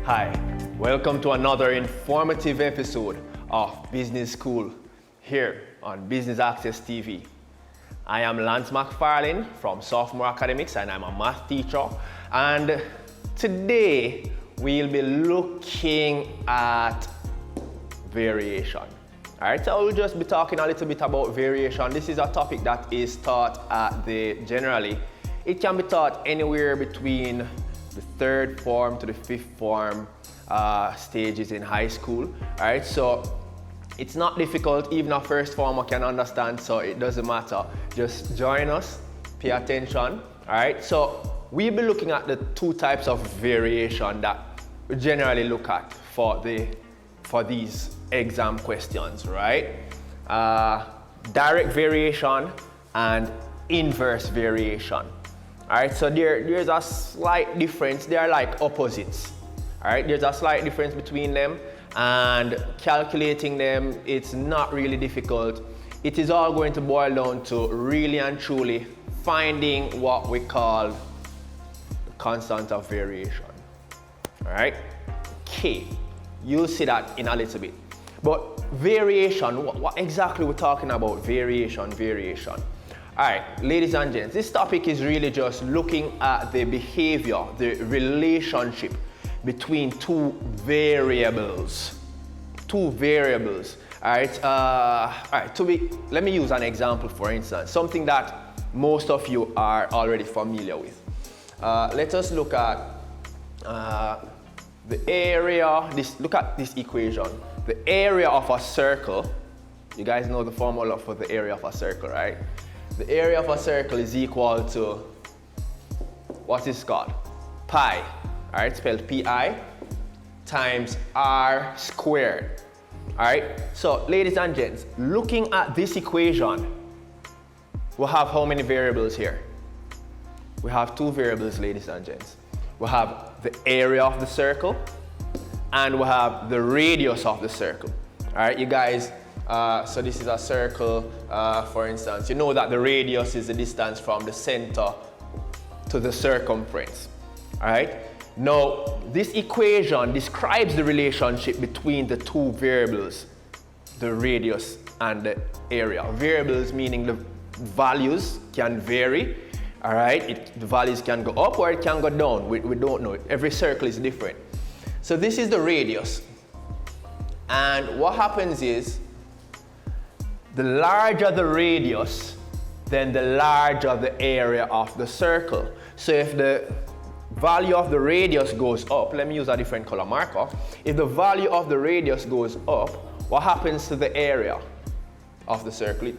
Hi, welcome to another informative episode of Business School here on Business Access TV. I am Lance McFarlane from Sophomore Academics and I'm a math teacher. And today we'll be looking at variation. Alright, so we'll just be talking a little bit about variation. This is a topic that is taught generally. It can be taught anywhere between the third form to the fifth form stages in high school. Alright, so it's not difficult, even a first former can understand, so it doesn't matter. Just join us, pay attention. Alright, so we'll be looking at the two types of variation that we generally look at for these exam questions, right? Direct variation and inverse variation. Alright, so there's a slight difference. They are like opposites. Alright, there's a slight difference between them, and calculating them, it's not really difficult. It is all going to boil down to really and truly finding what we call the constant of variation. Alright, okay, you'll see that in a little bit. But variation, what exactly we're talking about? Variation. Alright, ladies and gents, this topic is really just looking at the behavior, the relationship between two variables. Alright, let me use an example, for instance, something that most of you are already familiar with. Let us look at the area, look at this equation. The area of a circle, you guys know the formula for the area of a circle, right? The area of a circle is equal to, what is called? Pi, all right, spelled Pi, times r squared. All right, so ladies and gents, looking at this equation, we have how many variables here? We have two variables, ladies and gents. We have the area of the circle and we have the radius of the circle. All right, you guys, so this is a circle, for instance. You know that the radius is the distance from the center to the circumference. All right, now this equation describes the relationship between the two variables, the radius and the area. Variables meaning the values can vary. All right, the values can go up or it can go down. We don't know. Every circle is different. So this is the radius. And what happens is, the larger the radius, then the larger the area of the circle. So if the value of the radius goes up, let me use a different color marker. If the value of the radius goes up, what happens to the area of the circle?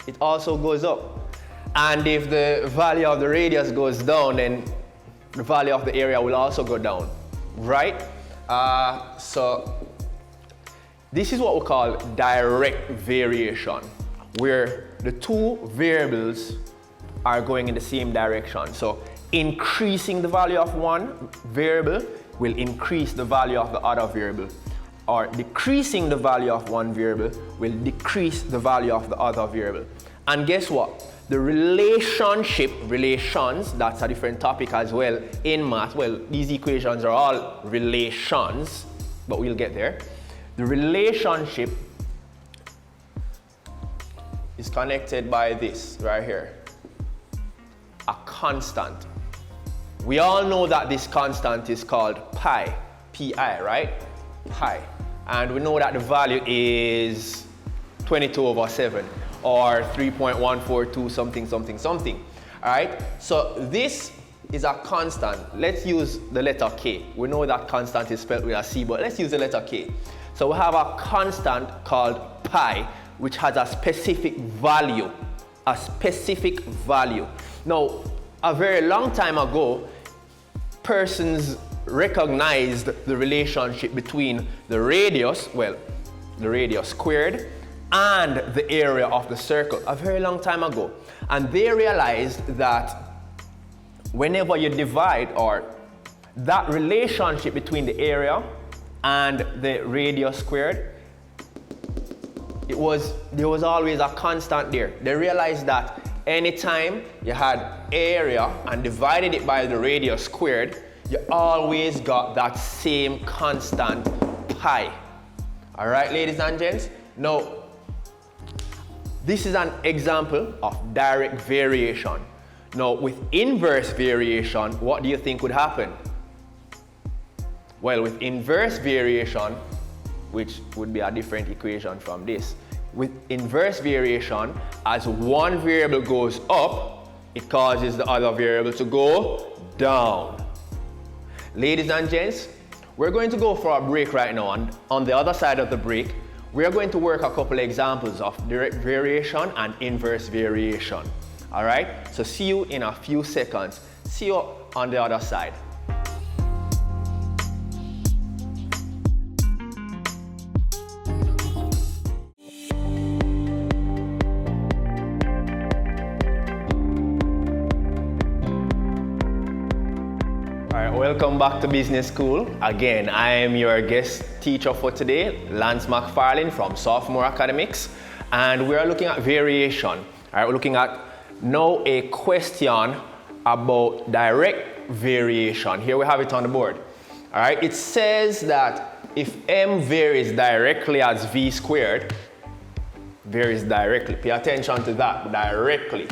It also goes up. And if the value of the radius goes down, then the value of the area will also go down, right? So this is what we call direct variation, where the two variables are going in the same direction. So increasing the value of one variable will increase the value of the other variable, or decreasing the value of one variable will decrease the value of the other variable. And guess what? The relations, that's a different topic as well in math. Well, these equations are all relations, but we'll get there. The relationship is connected by this right here, a constant. We all know that this constant is called pi, Pi, right? Pi. And we know that the value is 22/7 or 3.142 something. All right, so this is a constant. Let's use the letter K. We know that constant is spelled with a C, but let's use the letter K. So we have a constant called pi, which has a specific value. Now, a very long time ago, persons recognized the relationship between the radius squared, and the area of the circle, a very long time ago. And they realized that whenever you divide, or that relationship between the area and the radius squared, there was always a constant there. They realized that anytime you had area and divided it by the radius squared, you always got that same constant pi. All right, ladies and gents? Now, this is an example of direct variation. Now, with inverse variation, what do you think would happen? Well, with inverse variation, which would be a different equation from this, with inverse variation, as one variable goes up, it causes the other variable to go down. Ladies and gents, we're going to go for a break right now, and on the other side of the break, we're going to work a couple of examples of direct variation and inverse variation. All right, so see you in a few seconds. See you on the other side. Welcome back to Business School. Again, I am your guest teacher for today, Lance McFarlane from Sophomore Academics, and we are looking at variation. All right, we're looking at now a question about direct variation. Here we have it on the board. All right, it says that if m varies directly as v squared, varies directly, pay attention to that, directly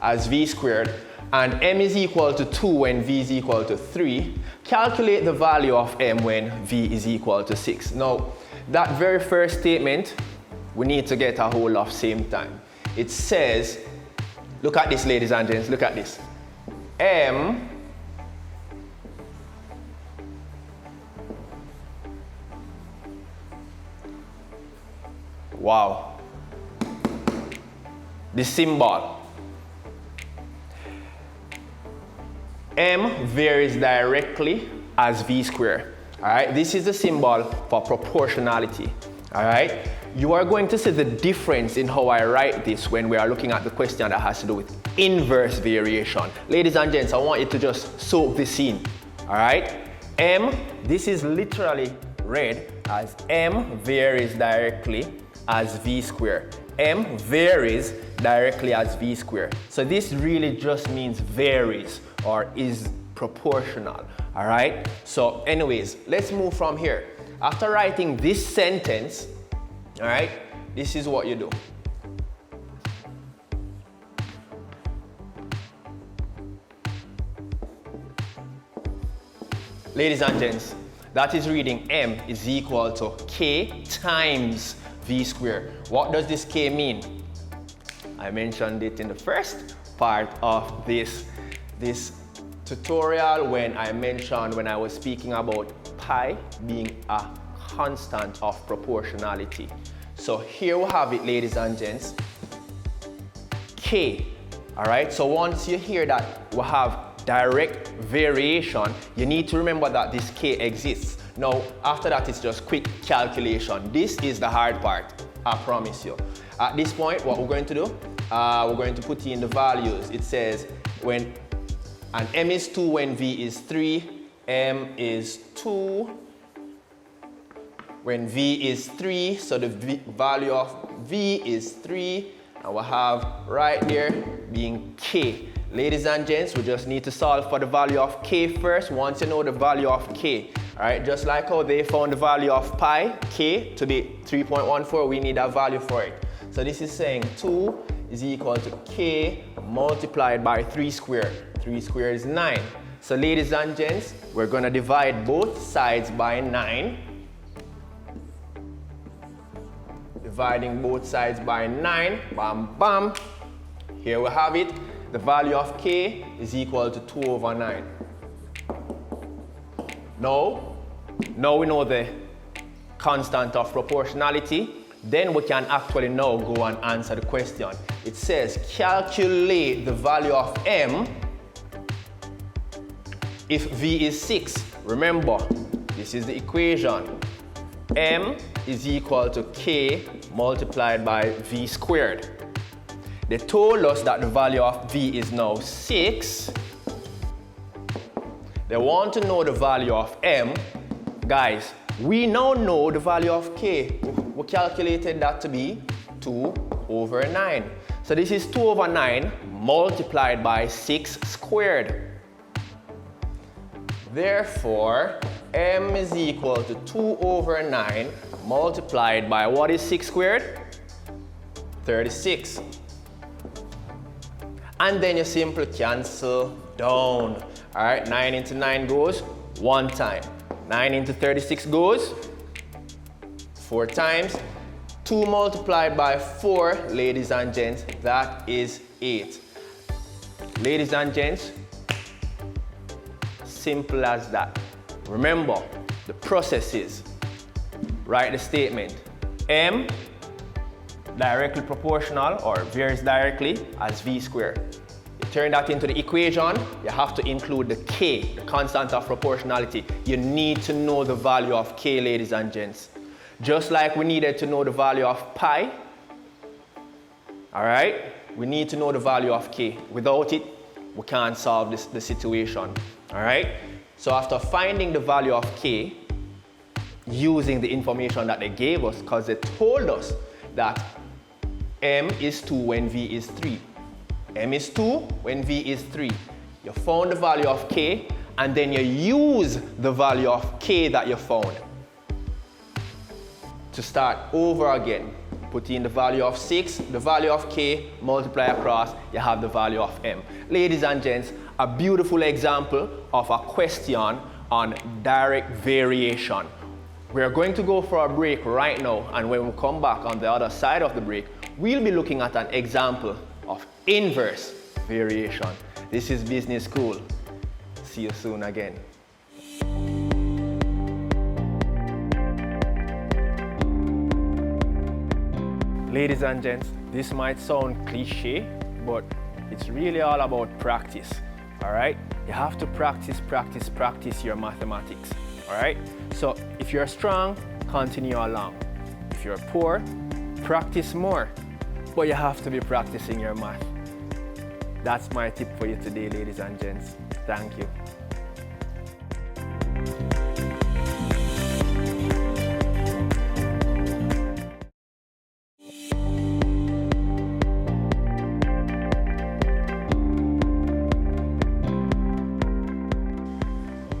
as v squared, and m is equal to 2 when v is equal to 3, calculate the value of m when v is equal to 6. Now, that very first statement, we need to get a hold of same time. It says, look at this, ladies and gents, look at this. M wow. The symbol. M varies directly as v squared. All right, this is the symbol for proportionality. All right, you are going to see the difference in how I write this when we are looking at the question that has to do with inverse variation. Ladies and gents, I want you to just soak this in. All right, M, this is literally read as M varies directly as v squared. M varies directly as v squared. So this really just means varies or is proportional. All right, so anyways, let's move from here. After writing this sentence, all right, this is what you do. Ladies and gents, that is reading m is equal to k times v squared. What does this k mean? I mentioned it in the first part of this tutorial when I was speaking about pi being a constant of proportionality. So here we have it, ladies and gents, k. All right, so once you hear that we have direct variation, you need to remember that this k exists. Now, after that, it's just quick calculation. This is the hard part, I promise you. At this point, what we're going to do, we're going to put in the values. It says when and m is 2 when v is 3, m is 2 when v is 3, so the value of v is 3, and we'll have right there being k. Ladies and gents, we just need to solve for the value of k first. Once you know the value of k, all right, just like how they found the value of pi, k, to be 3.14, we need a value for it. So this is saying 2 is equal to k multiplied by 3 squared. 3 squared is 9. So ladies and gents, we're going to divide both sides by 9. Dividing both sides by 9, bam, bam. Here we have it. The value of k is equal to 2 over 9. Now we know the constant of proportionality. Then we can actually now go and answer the question. It says calculate the value of m if v is 6. Remember, this is the equation. M is equal to k multiplied by v squared. They told us that the value of v is now 6. They want to know the value of m. Guys, we now know the value of k. We calculated that to be 2 over 9. So this is 2 over 9 multiplied by 6 squared. Therefore, m is equal to 2 over 9 multiplied by what is 6 squared? 36. And then you simply cancel down. All right, 9 into 9 goes 1 time. 9 into 36 goes 4 times. 2 multiplied by 4, ladies and gents, that is 8. Ladies and gents, simple as that. Remember, the process is, write the statement, m directly proportional or varies directly as v squared. You turn that into the equation, you have to include the k, the constant of proportionality. You need to know the value of k, ladies and gents. Just like we needed to know the value of pi, all right? We need to know the value of k. Without it, we can't solve the situation, all right? So after finding the value of k, using the information that they gave us, because they told us that m is 2 when v is 3. m is 2 when v is 3. You found the value of k, and then you use the value of k that you found to start over again. Put in the value of 6, the value of k, multiply across, you have the value of m. Ladies and gents, a beautiful example of a question on direct variation. We're going to go for a break right now, and when we come back on the other side of the break, we'll be looking at an example of inverse variation. This is Business School. See you soon again. Ladies and gents, this might sound cliche, but it's really all about practice, all right? You have to practice your mathematics, all right? So if you're strong, continue along. If you're poor, practice more, but you have to be practicing your math. That's my tip for you today, ladies and gents. Thank you.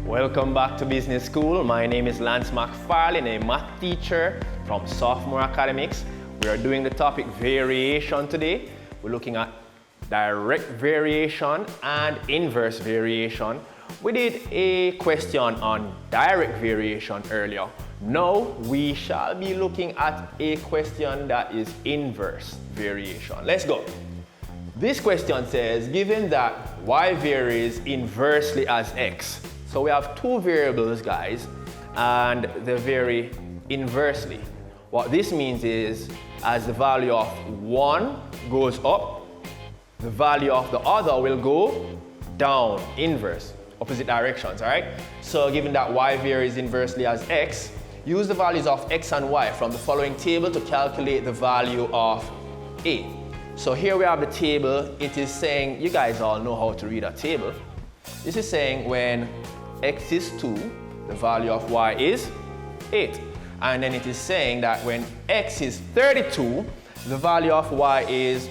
Welcome back to Business School. My name is Lance McFarlane, a math teacher from Sophomore Academics. We are doing the topic variation today. We're looking at direct variation and inverse variation. We did a question on direct variation earlier. Now we shall be looking at a question that is inverse variation. Let's go. This question says, given that y varies inversely as x. So we have two variables, guys, and they vary inversely. What this means is, as the value of one goes up, the value of the other will go down, inverse, opposite directions, all right? So given that y varies inversely as x, use the values of x and y from the following table to calculate the value of a. So here we have the table. It is saying, you guys all know how to read a table. This is saying when x is 2, the value of y is 8. And then it is saying that when x is 32, the value of y is,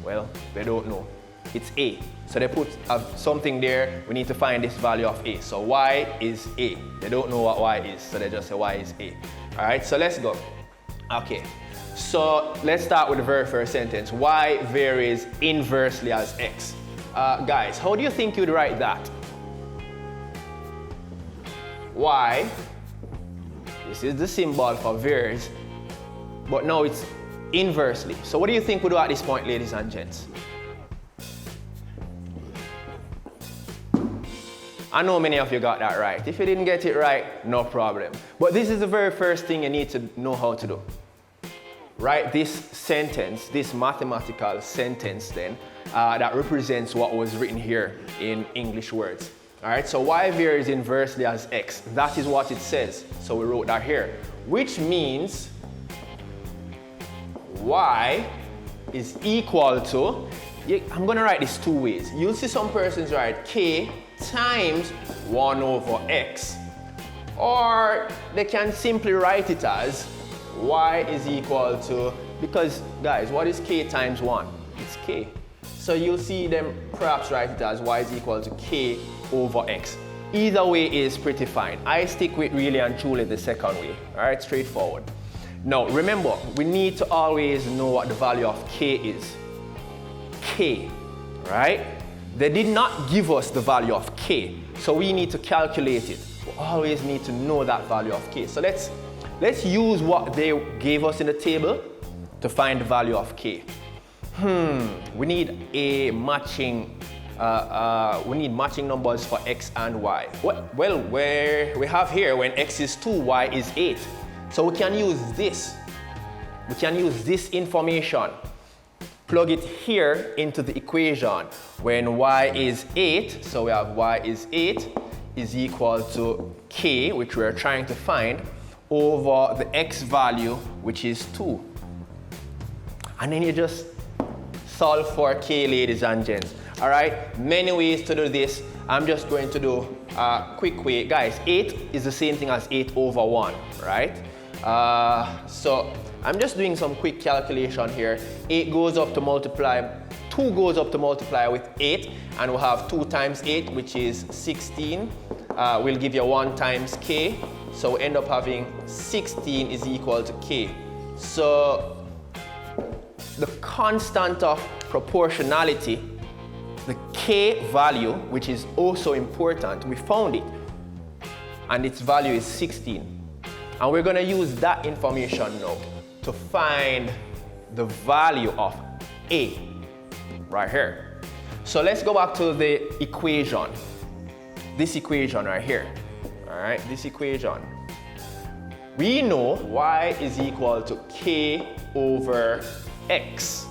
well, they don't know. It's a. So they put something there. We need to find this value of a. So y is a. They don't know what y is, so they just say y is a. All right, so let's go. Okay, so let's start with the very first sentence. Y varies inversely as x. Guys, how do you think you'd write that? Y, this is the symbol for varies, but now it's inversely. So what do you think we do at this point, ladies and gents? I know many of you got that right. If you didn't get it right, no problem. But this is the very first thing you need to know how to do. Write this sentence, this mathematical sentence then, that represents what was written here in English words. All right, so y varies inversely as x. That is what it says. So we wrote that here, which means y is equal to, I'm going to write this two ways. You'll see some persons write k times 1 over x. Or they can simply write it as y is equal to, because guys, what is k times 1? It's k. So you'll see them perhaps write it as y is equal to k over x. Either way is pretty fine. I stick with really and truly the second way. All right, straightforward. Now remember, we need to always know what the value of k is. K, right? They did not give us the value of k, so we need to calculate it. We always need to know that value of k. So let's use what they gave us in the table to find the value of k. We need a matching. We need matching numbers for x and y. Well, where we have here, when x is 2, y is 8. So we can use this. We can use this information. Plug it here into the equation. When y is 8, so we have y is 8 is equal to k, which we're trying to find, over the x value, which is 2. And then you just solve for k, ladies and gents. All right, many ways to do this. I'm just going to do a quick way. Guys, 8 is the same thing as 8 over 1, right? So I'm just doing some quick calculation here. 8 goes up to multiply, 2 goes up to multiply with 8, and we'll have 2 times 8, which is 16. We'll give you 1 times k, so we end up having 16 is equal to k. So the constant of proportionality, the k value, which is also important, we found it, and its value is 16. And we're going to use that information now to find the value of a, right here. So let's go back to the equation. This equation right here. All right, this equation. We know y is equal to k over x.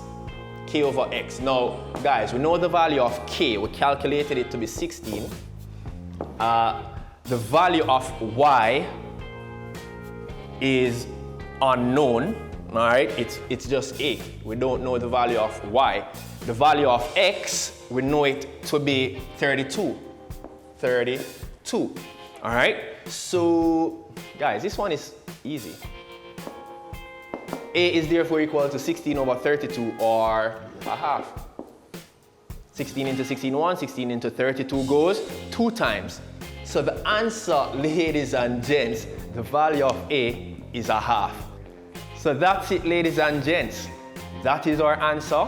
K over x. Now, guys, we know the value of k. We calculated it to be 16. The value of y is unknown. All right, it's just a. We don't know the value of y. The value of x, we know it to be 32. 32. All right. So, guys, this one is easy. A is therefore equal to 16 over 32, or a half. 16 into 16, 1. 16 into 32 goes 2 times. So the answer, ladies and gents, the value of A is a half. So that's it, ladies and gents. That is our answer,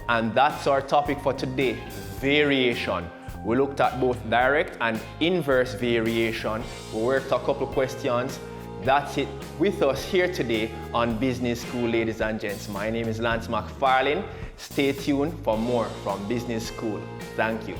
and that's our topic for today, variation. We looked at both direct and inverse variation. We worked a couple questions. That's it with us here today on Business School, ladies and gents. My name is Lance McFarlane. Stay tuned for more from Business School. Thank you.